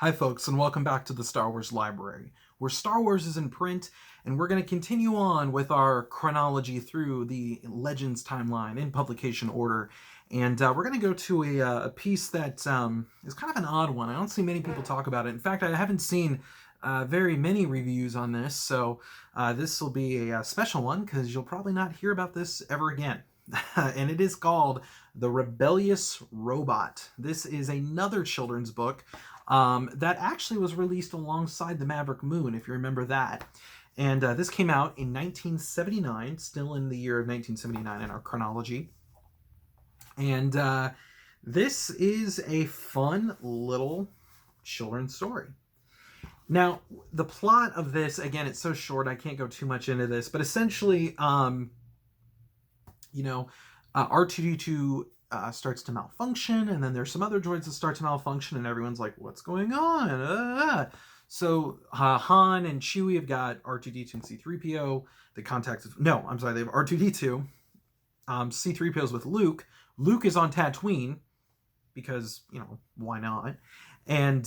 Hi, folks, and welcome back to the Star Wars Library, where Star Wars is in print, and we're going to continue on with our chronology through the Legends timeline in publication order. And we're going to go to a piece that is kind of an odd one. I don't see many people talk about it. In fact, I haven't seen very many reviews on this, so this will be a special one because you'll probably not hear about this ever again. And it is called The Rebellious Robot. This is another children's book that actually was released alongside the Maverick Moon, if you remember that. And this came out in 1979, still in the year of 1979 in our chronology. And this is a fun little children's story. Now, the plot of this, again, it's so short, I can't go too much into this, but essentially, R2D2 starts to malfunction, and then there's some other droids that start to malfunction, and everyone's like, what's going on? So Han and Chewie have got R2D2 and C-3PO. They have R2D2. C-3PO's with Luke. Luke is on Tatooine, because, why not? And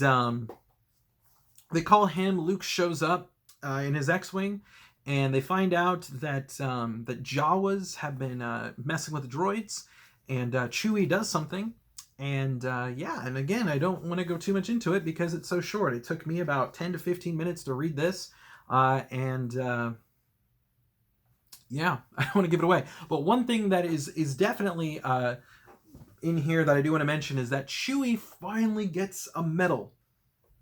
they call him. Luke shows up in his X-Wing, and they find out that that Jawas have been messing with the droids, and Chewie does something, and and again, I don't want to go too much into it because it's so short. It took me about 10 to 15 minutes to read this, I don't want to give it away. But one thing that is definitely in here that I do want to mention is that Chewie finally gets a medal.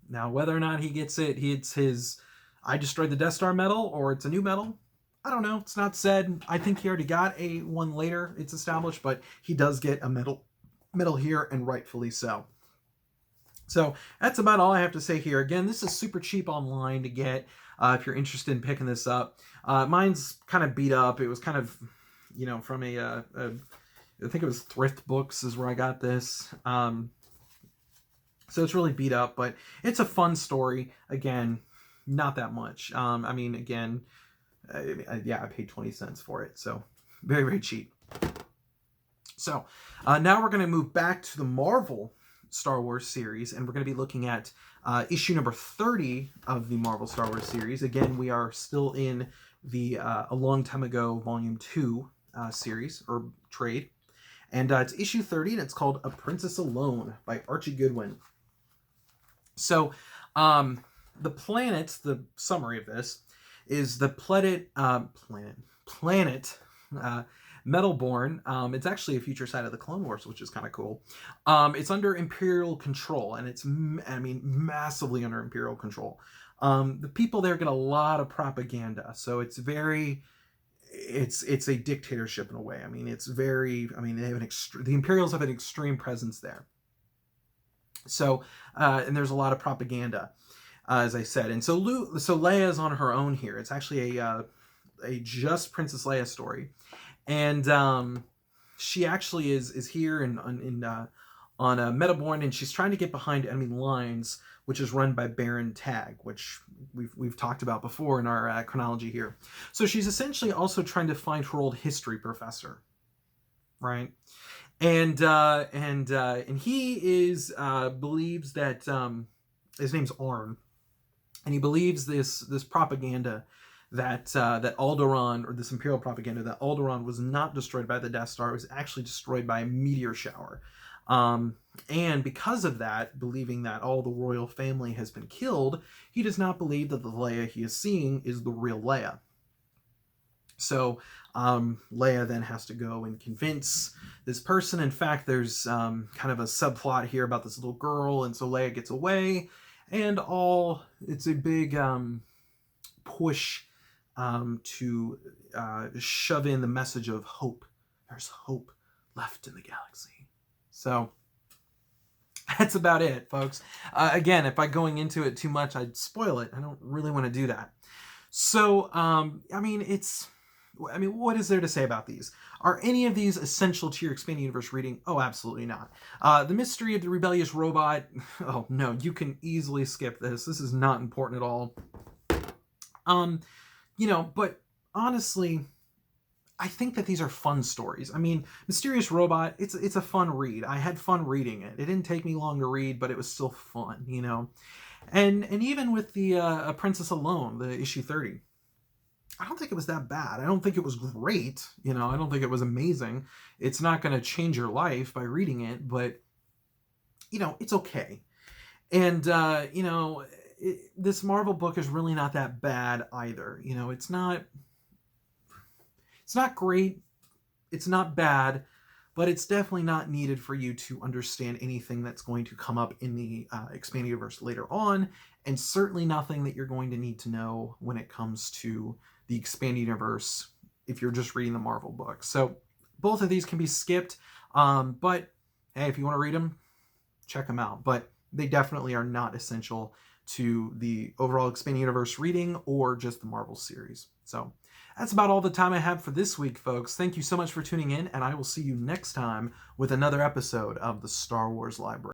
Now, whether or not he gets it, it's his I destroyed the Death Star medal, or it's a new medal. I don't know. It's not said. I think he already got a one later. It's established, but he does get a medal here, and rightfully so. So that's about all I have to say here. Again, this is super cheap online to get if you're interested in picking this up. Mine's kind of beat up. It was kind of, from I think it was Thrift Books is where I got this. So it's really beat up, but it's a fun story. Again, not that much. I paid 20 cents for it, so very, very cheap. So now we're going to move back to the Marvel Star Wars series, and we're going to be looking at issue number 30 of the Marvel Star Wars series. Again, we are still in the A Long Time Ago Volume 2 series, or trade. And it's issue 30, and it's called A Princess Alone by Archie Goodwin. So, the summary of this is the planet Metalborn. It's actually a future side of the Clone Wars, which is kind of cool. It's under Imperial control, and it's, massively under Imperial control. The people there get a lot of propaganda, so it's a dictatorship in a way. They have the Imperials have an extreme presence there. So, and there's a lot of propaganda, as I said. And so Leia is on her own here. It's actually a just Princess Leia story. And she actually is here on Metaborn, and she's trying to get behind enemy lines, which is run by Baron Tag, which we've talked about before in our chronology here. So she's essentially also trying to find her old history professor, right? And he believes that his name's Arn, and he believes this propaganda that Alderaan, or this Imperial propaganda, that Alderaan was not destroyed by the Death Star. It was actually destroyed by a meteor shower. And because of that, believing that all the royal family has been killed, he does not believe that the Leia he is seeing is the real Leia. So Leia then has to go and convince this person. In fact, there's kind of a subplot here about this little girl, and so Leia gets away, and it's a big push to shove in the message of hope. There's hope left in the galaxy. So that's about it, folks. Again, if I'm going into it too much, I'd spoil it. I don't really want to do that. So, what is there to say about these? Are any of these essential to your expanded universe reading? Oh, absolutely not. The Mystery of the Rebellious Robot. Oh, no, you can easily skip this. This is not important at all. But honestly, I think that these are fun stories. I mean, Mysterious Robot, it's a fun read. I had fun reading it. It didn't take me long to read, but it was still fun, you know. And even with the A Princess Alone, the issue 30, I don't think it was that bad. I don't think it was great, you know. I don't think it was amazing. It's not going to change your life by reading it, but you know, it's okay. And you know, this Marvel book is really not that bad either. You know, it's not great, it's not bad, but it's definitely not needed for you to understand anything that's going to come up in the expanded universe later on, and certainly nothing that you're going to need to know when it comes to the expanded universe if you're just reading the Marvel books. So both of these can be skipped, but hey, if you want to read them, check them out. But they definitely are not essential to the overall expanded universe reading or just the Marvel series. So that's about all the time I have for this week, folks. Thank you so much for tuning in, and I will see you next time with another episode of the Star Wars Library.